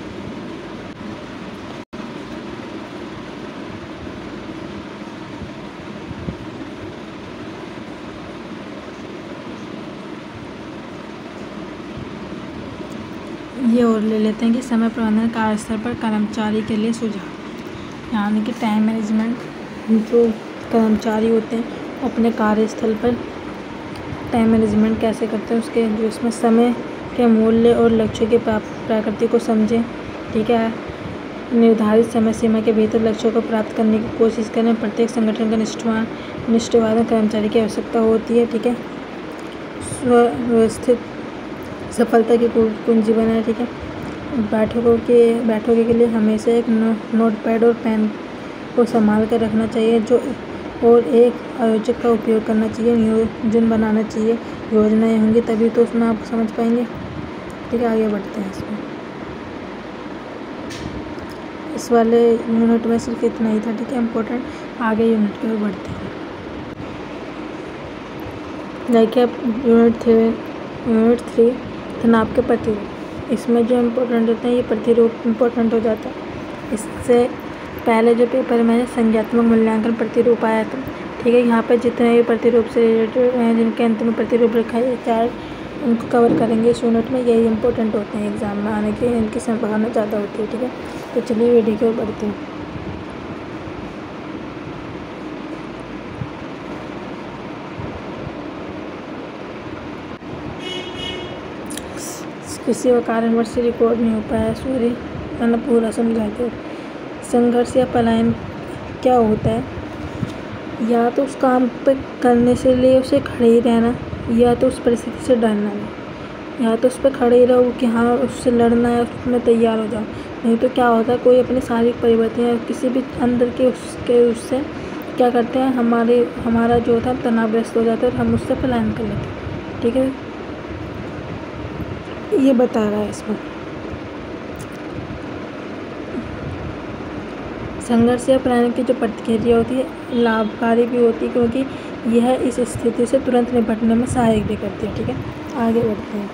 ये और ले लेते हैं कि समय प्रबंधन कार्यस्थल पर कर्मचारी के लिए सुझाव, यानी कि टाइम मैनेजमेंट जो कर्मचारी होते हैं अपने कार्यस्थल पर टाइम मैनेजमेंट कैसे करते हैं उसके जो इसमें समय के मूल्य और लक्ष्यों की प्रकृति को समझें, ठीक है, निर्धारित समय सीमा के भीतर लक्ष्यों को प्राप्त करने की कोशिश करें। प्रत्येक संगठन का निष्ठावान कर्मचारी की आवश्यकता होती है, ठीक है, सुव्यवस्थित सफलता की कुंजी बनाए, ठीक है, बैठकों के लिए हमेशा एक नोटपैड और पेन को संभाल कर रखना चाहिए, जो और एक आयोजक का उपयोग करना चाहिए, नियोजन बनाना चाहिए, योजनाएं होंगी तभी तो उसमें आप समझ पाएंगे, ठीक है। आगे बढ़ते हैं। इसमें इस वाले यूनिट में सिर्फ इतना ही था, ठीक है, इम्पोर्टेंट। आगे यूनिट की ओर बढ़ते हैं। देखिए अब यूनिट 3 तनाव के प्रतिरूप। इसमें जो इम्पोर्टेंट होते हैं ये प्रतिरूप इम्पोर्टेंट हो जाता है। इससे पहले जो पेपर में संज्ञात्मक मूल्यांकन प्रतिरूप आया था, ठीक है, यहाँ पे जितने भी प्रतिरूप से रिलेटेड हैं जिनके अंत में प्रतिरूप लिखा है 4 उनको कवर करेंगे इस यूनिट में। यही इंपॉर्टेंट होते हैं एग्जाम में आने की, इनकी संभावना ज़्यादा होती है, ठीक है। तो चलिए वीडियो की ओर बढ़ते हैं। किसी का कारणवश रिकॉर्ड नहीं हो पाया, सॉरी, मैंने पूरा समझाते। संघर्ष या पलायन क्या होता है? या तो उस काम पे करने से लिए उसे खड़े ही रहना, या तो उस परिस्थिति से डरना नहीं, या तो उस पर खड़े ही रहो कि हाँ उससे लड़ना है, उसमें तैयार हो जाओ। नहीं तो क्या होता है, कोई अपने शारीरिक परिवर्तन या किसी भी अंदर के उससे क्या करते हैं, हमारा जो होता है तनावग्रस्त हो जाता है और हम उससे पलायन कर लेते हैं, ठीक है। ये बता रहा है इसमें संघर्ष या पलायन की जो प्रतिक्रिया होती है लाभकारी भी होती है, क्योंकि यह इस स्थिति से तुरंत निपटने में सहायक भी करती है, ठीक है। आगे बढ़ते हैं।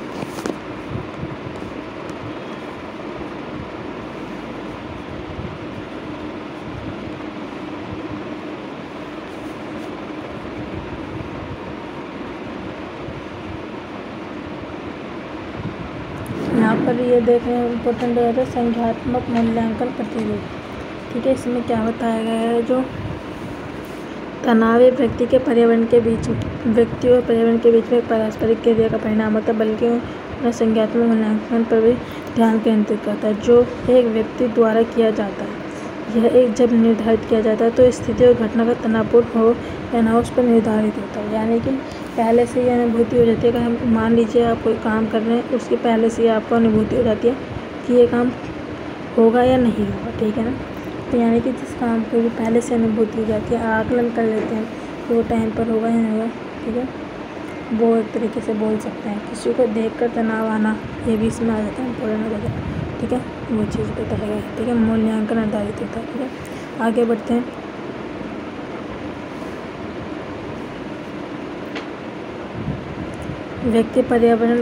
पर ये देखें इम्पोर्टेंट है संख्यात्मक मूल्यांकन प्रतिरूप। ठीक है, इसमें क्या बताया गया है, जो तनाव व्यक्ति और पर्यावरण के बीच में पारस्परिक क्रिया का परिणाम होता है, बल्कि उन्हें संख्यात्मक मूल्यांकन पर भी ध्यान केंद्रित करता है, जो एक व्यक्ति द्वारा किया जाता है। यह एक जब निर्धारित किया जाता है तो स्थिति और घटना का तनावपूर्ण हो या ना उस पर निर्धारित होता है। यानी कि पहले से ही अनुभूति हो जाती है कि हम मान लीजिए आप कोई काम कर रहे हैं, उसकी पहले से ही आपको अनुभूति हो जाती है कि ये काम होगा या नहीं होगा। ठीक है ना, तो यानी कि जिस काम को भी पहले से अनुभूति हो जाती है, आकलन कर लेते हैं कि वो टाइम पर होगा या नहीं होगा। ठीक है, वो एक तरीके से बोल सकते हैं। किसी को देखकर तनाव आना, ये भी इसमें आ जाता है, इम्पोर्टेंट हो जाता है। ठीक है, वो चीज़ बताया गया है। ठीक है, मूल्यांकन आधारित होता है। ठीक है, आगे बढ़ते हैं। व्यक्ति पर्यावरण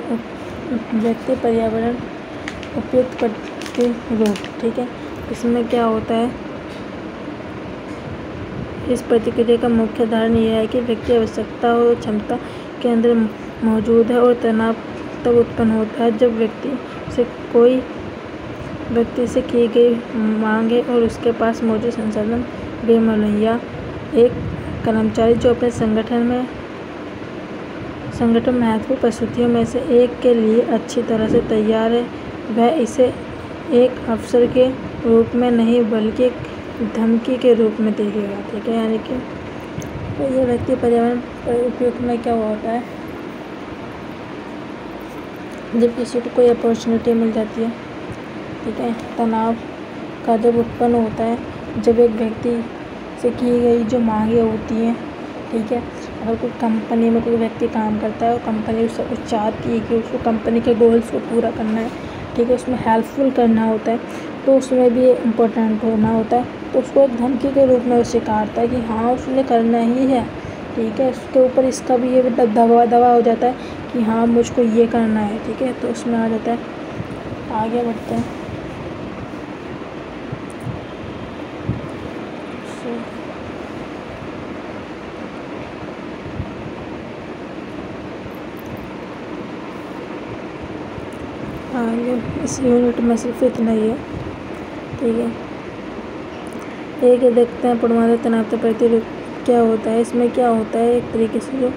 उपयुक्त प्रतिरूप। ठीक है, इसमें क्या होता है, इस प्रतिक्रिया का मुख्य उदाहरण यह है कि व्यक्ति आवश्यकता और क्षमता के अंदर मौजूद है और तनाव तब उत्पन्न होता है जब व्यक्ति से की गई मांगे और उसके पास मौजूद संसाधन बेमालूम हैं, या एक कर्मचारी जो अपने संगठन महत्वपूर्ण परिस्थितियों में से एक के लिए अच्छी तरह से तैयार है, वह इसे एक अवसर के रूप में नहीं बल्कि एक धमकी के रूप में देखेगा। ठीक है, यानी कि तो ये व्यक्ति पर्यावरण उपयुक्त में क्या होता है, जब किसी को कोई अपॉर्चुनिटी मिल जाती है। ठीक है, तनाव का जब उत्पन्न होता है जब एक व्यक्ति से की गई जो मांगे होती हैं। ठीक है, अगर कोई कंपनी में कोई व्यक्ति काम करता है और कंपनी उससे कुछ चाहती है कि उसको कंपनी के गोल्स को पूरा करना है, ठीक है, उसमें हेल्पफुल करना होता है, तो उसमें भी इम्पोर्टेंट होना होता है। तो उसको एक धमकी के रूप में वो स्वीकारता है कि हाँ उसने करना ही है। ठीक है, उसके ऊपर इसका भी ये दवा हो जाता है कि हाँ मुझको ये करना है। ठीक है, तो उसमें आ जाता है। आगे बढ़ते हैं। आगे इस यूनिट में सिर्फ इतना ही है। ठीक है, एक देखते हैं पूर्वाधार तनाव का प्रतिरूप क्या होता है। इसमें क्या होता है, एक तरीके से जो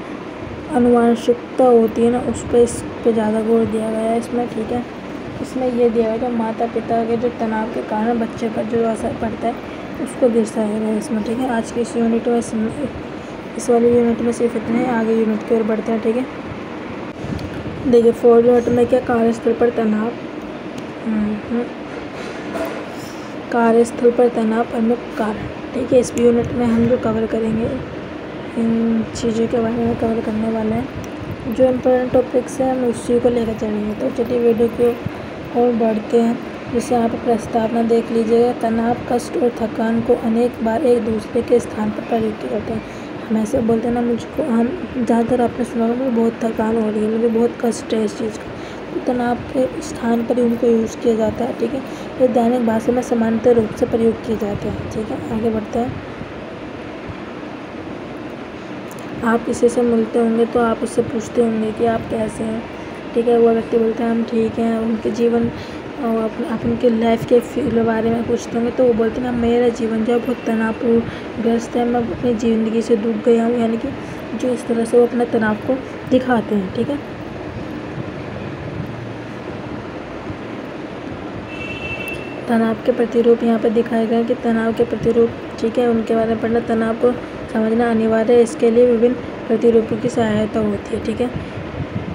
अनुवांशिकता होती है ना, उस पर इस पर ज़्यादा जोर दिया गया है इसमें। ठीक है, इसमें ये दिया गया कि माता पिता के जो तनाव के कारण बच्चे पर जो असर पड़ता है उसको दर्शाया गया है इसमें। ठीक है, आज की इस यूनिट में इस वाली यूनिट में सिर्फ इतने हैं। आगे यूनिट की ओर बढ़ते हैं। ठीक है, देखिए 4 यूनिट में क्या, कार्यस्थल पर तनाव, कार्यस्थल पर तनाव प्रमुख कारण। ठीक है, इस यूनिट में हम जो कवर करेंगे इन चीज़ों के बारे में कवर करने वाले हैं। जो इम्पोर्टेंट टॉपिक्स हैं हम उसी को लेकर चलेंगे। तो चलिए वीडियो की ओर बढ़ते हैं। जिससे यहाँ पर प्रस्तावना देख लीजिएगा। तनाव, कष्ट और थकान को अनेक बार एक दूसरे के स्थान पर प्रयोग किया जाता है। हम ऐसे बोलते हैं ना, हम ज़्यादातर आपने सुना होगा मुझे बहुत थकान हो रही है, मुझे बहुत कष्ट है इस चीज़ का, तो तनाव के स्थान पर ही उनको यूज़ किया जाता है। ठीक है, ये दैनिक भाषा में सामान्य रूप से प्रयोग किए जाते हैं। ठीक है, आगे बढ़ते हैं। आप किसी से मिलते होंगे तो आप उससे पूछते होंगे कि आप कैसे हैं। ठीक है, वो व्यक्ति बोलता है हम ठीक हैं। उनके जीवन और आप उनके लाइफ के बारे में पूछते होंगे तो वो बोलते हैं मेरा जीवन जो है बहुत तनावग्रस्त है, मैं अपनी ज़िंदगी से डूब गया हूँ। यानी कि जो इस तरह से वो अपने तनाव को दिखाते हैं। ठीक है, तनाव के प्रतिरूप यहाँ पर दिखाए गए कि तनाव के प्रतिरूप, ठीक है, उनके बारे में पढ़ना, तनाव को समझना अनिवार्य है। इसके लिए विभिन्न प्रतिरूपों की सहायता होती है। ठीक है,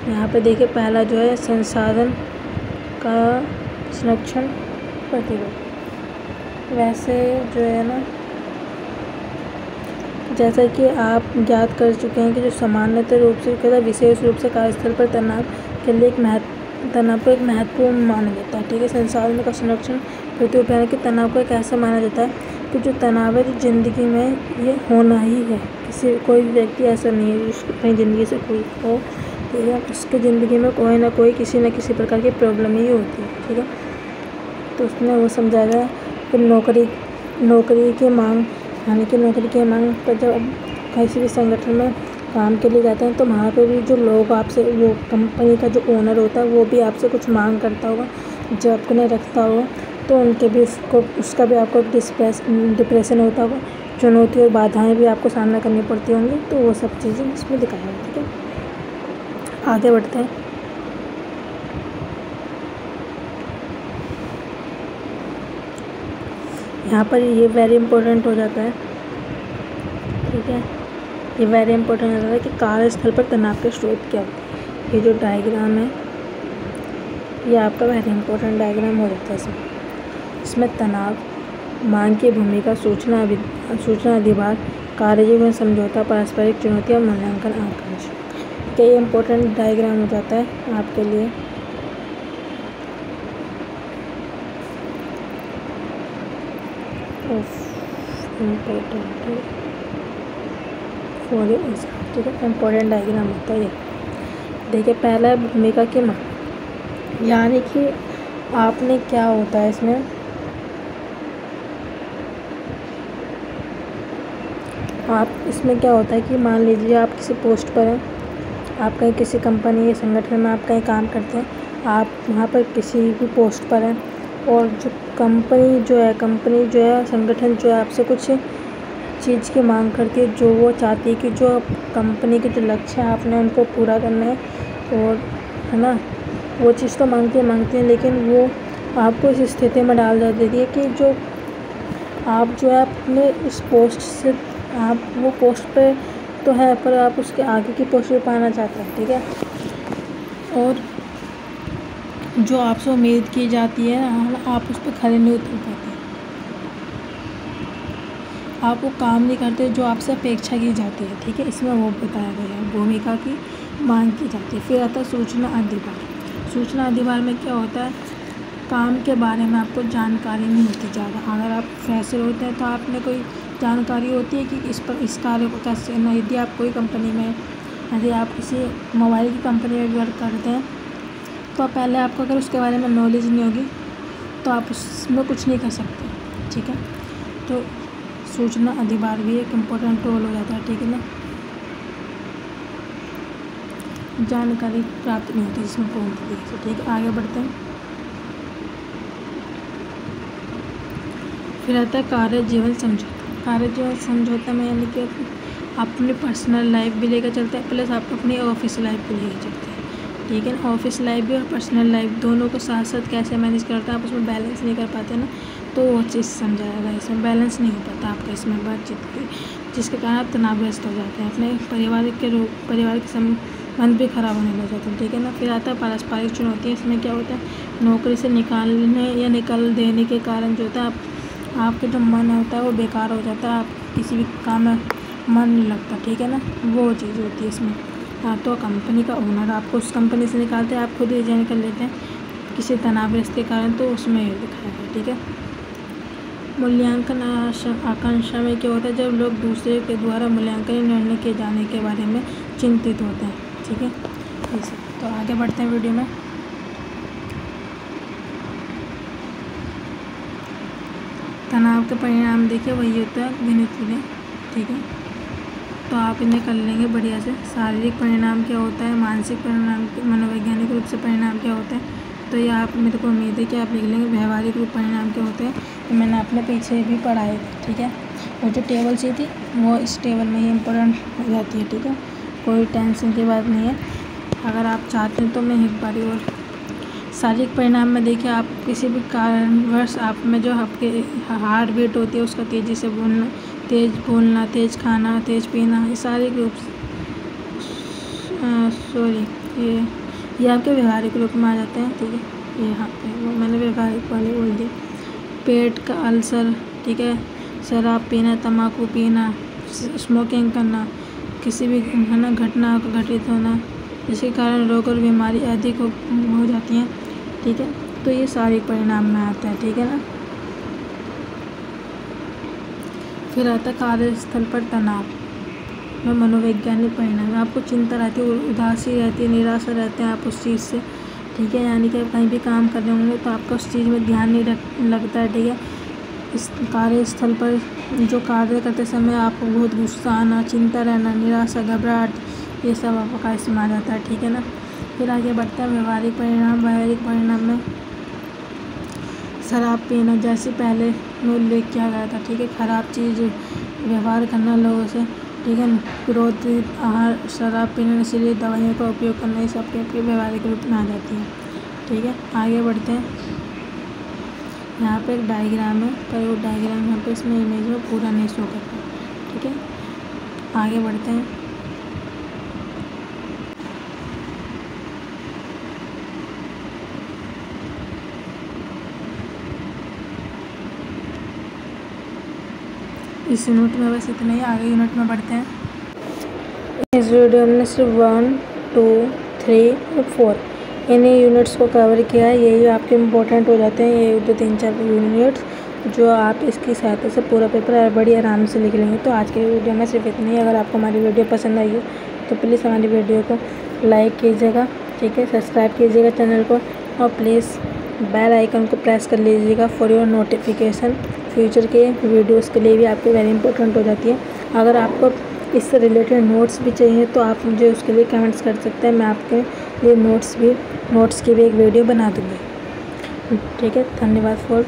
यहाँ पे देखिए पहला जो है संसाधन का संरक्षण प्रतिरूप। वैसे जो है ना, जैसा कि आप ज्ञात कर चुके हैं कि जो सामान्यतः रूप से कहता है विशेष रूप से कार्यस्थल पर तनाव के लिए तनाव को एक महत्वपूर्ण माना जाता है। ठीक है, संसाधन का संरक्षण प्रतिरूप यानी कि तनाव को एक ऐसा माना जाता है कि जो तनाव है जो ज़िंदगी में ये होना ही है। कोई व्यक्ति ऐसा नहीं है जिसको अपनी ज़िंदगी से कोई हो, ठीक है, उसकी ज़िंदगी में कोई ना कोई किसी न किसी प्रकार की प्रॉब्लम ही होती है। ठीक है, तो उसमें वो समझाया गया कि नौकरी की मांग, यानी कि नौकरी की मांग पर जब किसी भी संगठन में काम के लिए जाते हैं तो वहाँ पे भी जो लोग आपसे, वो कंपनी का जो ओनर होता है वो भी आपसे कुछ मांग करता होगा। जो अपने रखता हो तो उनके भी उसका भी आपको डिप्रेशन होता होगा, चुनौती और बाधाएं भी आपको सामना करनी पड़ती होंगी। तो वो सब चीज़ें इसमें दिखाया है। ठीक है, आगे बढ़ते हैं। यहाँ पर ये वेरी इंपॉर्टेंट हो जाता है। ठीक है, ये वेरी इंपॉर्टेंट हो जाता है कि कार्यस्थल पर तनाव के स्रोत क्या होते हैं। ये जो डायग्राम है ये आपका वेरी इंपॉर्टेंट डायग्राम हो जाता है। इसमें तनाव, मांग की भूमिका, सूचना अधिभार, कार्य जीवन समझौता, पारस्परिक चुनौतियाँ, मूल्यांकन, आकांक्ष। तो ये इम्पोर्टेंट डायग्राम हो जाता है आपके लिए। ठीक है, इम्पोर्टेंट डायग्राम होता है ये। देखिए, पहला है भूमिका की मांग, यानी कि आपने क्या होता है इसमें, आप इसमें क्या होता है कि मान लीजिए आप किसी पोस्ट पर हैं, आप कहीं किसी कंपनी या संगठन में आप कहीं काम करते हैं, आप वहाँ पर किसी भी पोस्ट पर हैं और जो कंपनी जो है संगठन जो है आपसे कुछ चीज़ की मांग करती है, जो वो चाहती है कि जो कंपनी के जो लक्ष्य है आपने उनको पूरा करना है, और है ना, वो चीज़ तो मांगती है, लेकिन वो आपको इस स्थिति में डाल देती है कि जो आप जो है अपने इस पोस्ट से, आप वो पोस्ट पे तो है पर आप उसके आगे की पोस्ट पे पाना चाहते हैं। ठीक है, और जो आपसे उम्मीद की जाती है आप उस पर खड़े नहीं उतर पाते, आप वो काम नहीं करते जो आपसे अपेक्षा की जाती है। ठीक है, इसमें वो बताया गया है, भूमिका की मांग की जाती है। फिर आता है सूचना अधिभार। सूचना अधिभार में क्या होता है, काम के बारे में आपको जानकारी नहीं होती ज़्यादा। अगर आप फ्रेशर होते हैं तो आपने कोई जानकारी होती है कि इस कार्य को कैसे करना। यदि आप कोई कंपनी में, यदि आप किसी मोबाइल की कंपनी में वर्क करते हैं तो पहले आपको अगर उसके बारे में नॉलेज नहीं होगी तो आप उसमें कुछ नहीं कर सकते। ठीक है, तो सूचना अधिभार भी एक इम्पोर्टेंट रोल हो जाता है। ठीक है ना, जानकारी प्राप्त नहीं होती जिसमें पूर्ण तरीके से। ठीक है, आगे बढ़ते हैं। फिर आता है कार्य जीवन समझौता। कार्य जीवन समझौता में यानी कि आप अपनी पर्सनल लाइफ भी लेकर चलते हैं, प्लस आप अपनी ऑफिस लाइफ भी लेकर चलते हैं। ठीक है, ऑफिस लाइफ भी और पर्सनल लाइफ दोनों को साथ साथ कैसे मैनेज करते हैं, आप उसमें बैलेंस नहीं कर पाते ना, तो वो चीज़ समझाया गया। इसमें बैलेंस नहीं हो पाता आपका इसमें बातचीत की, जिसके कारण आप तनावग्रस्त हो जाते हैं, अपने परिवार के संबंध भी खराब होने लग जाते हैं। ठीक है ना, फिर आता है पारस्परिक चुनौतियाँ। इसमें क्या होता है, नौकरी से निकालने या निकाल देने के कारण जो होता है आपके जो मन होता है वो बेकार हो जाता है, आप किसी भी काम में मन नहीं लगता। ठीक है ना, वो चीज़ होती है इसमें। हाँ, तो कंपनी का ओनर आपको उस कंपनी से निकालते हैं, आप खुद रिजाइन कर लेते हैं किसी तनावग्रस्त के कारण, तो उसमें ये दिखाया है। ठीक है, मूल्यांकन आकांक्षा में क्या होता है, जब लोग दूसरे के द्वारा मूल्यांकन निर्णय किए जाने के बारे में चिंतित होते हैं। ठीक है, तो आगे बढ़ते हैं वीडियो में। तनाव के परिणाम देखिए वही होता है, गिने चुने। ठीक है, तो आप इन्हें कर लेंगे बढ़िया से। शारीरिक परिणाम क्या होता है, मानसिक परिणाम, मनोवैज्ञानिक रूप से परिणाम क्या होते हैं, तो ये आप, मेरे को उम्मीद है कि आप लिख लेंगे। व्यवहारिक रूप परिणाम क्या होते हैं, तो मैंने अपने पीछे भी पढ़ाए थे। ठीक है, और जो टेबल सी थी वो इस टेबल में ही इम्पोर्टेंट हो जाती है। ठीक है, कोई टेंशन की बात नहीं है, अगर आप चाहते हैं तो मैं एक बारी और। शारीरिक परिणाम में देखिए, आप किसी भी कारणवश आप में जो आपके हार्ट बीट होती है उसका तेज़ी से बोलना, तेज़ खाना, तेज़ पीना, ये शारीरिक रूप ये आपके व्यवहारिक रूप में आ जाते हैं। ठीक है, यहाँ पे वो मैंने व्यवहारिक वाले बोल दिए। पेट का अल्सर, ठीक है, शराब पीना, तम्बाकू पीना, स्मोकिंग करना, किसी भी है ना घटना का घटित होना जिसके कारण रोग और बीमारी अधिक हो जाती हैं। ठीक है, तो ये शारीरिक परिणाम में आता है। ठीक है ना, फिर आता है कार्यस्थल पर तनाव में मनोवैज्ञानिक परिणाम। आपको चिंता रहती है, उदासी रहती है, निराशा रहते हैं आप उस चीज़ से। ठीक है, यानी कि आप कहीं भी काम कर रहे होंगे तो आपका उस चीज़ में ध्यान नहीं लगता है। ठीक है, इस कार्यस्थल पर जो कार्य करते समय आपको बहुत गुस्सा आना, चिंता रहना, निराशा, घबराहट, ये सब आपका इसमें आ जाता है। ठीक है ना, फिर आगे बढ़ता है व्यवहारिक परिणाम। व्यवहारिक परिणाम में शराब पीना, जैसे पहले में उल्लेख किया गया था, ठीक है। ख़राब चीज़ व्यवहार करना लोगों से, ठीक है। विरोधी आहार, शराब पीना, नशीली दवाइयों का उपयोग करना, ये सब के व्यवहारिक रूप में आ जाती है, ठीक है। आगे बढ़ते हैं। यहाँ पे एक डायग्राम है, पर वो डायग्राम यहाँ पे इसमें इमेज में पूरा नहीं शो करता, ठीक है। आगे बढ़ते हैं। इस यूनिट में बस इतना ही, आगे यूनिट में बढ़ते हैं। इस वीडियो में सिर्फ 1, 2, 3 और 4 इन्हीं यूनिट्स को कवर किया है। यही आपके इम्पोर्टेंट हो जाते हैं, ये 2, 3, 4 यूनिट्स, जो आप इसकी सहायता से पूरा पेपर बड़ी आराम से लिख लेंगे। तो आज के वीडियो में सिर्फ इतना ही। अगर आपको हमारी वीडियो पसंद आई हो तो प्लीज़ हमारी वीडियो को लाइक कीजिएगा, ठीक है। सब्सक्राइब कीजिएगा चैनल को, और प्लीज़ बेल आइकन को प्रेस कर लीजिएगा फॉर योर नोटिफिकेशन। फ्यूचर के वीडियोस के लिए भी आपके वेरी इंपॉर्टेंट हो जाती है। अगर आपको इससे रिलेटेड नोट्स भी चाहिए तो आप मुझे उसके लिए कमेंट्स कर सकते हैं, मैं आपके लिए नोट्स की भी एक वीडियो बना दूँगी, ठीक है। धन्यवाद फॉर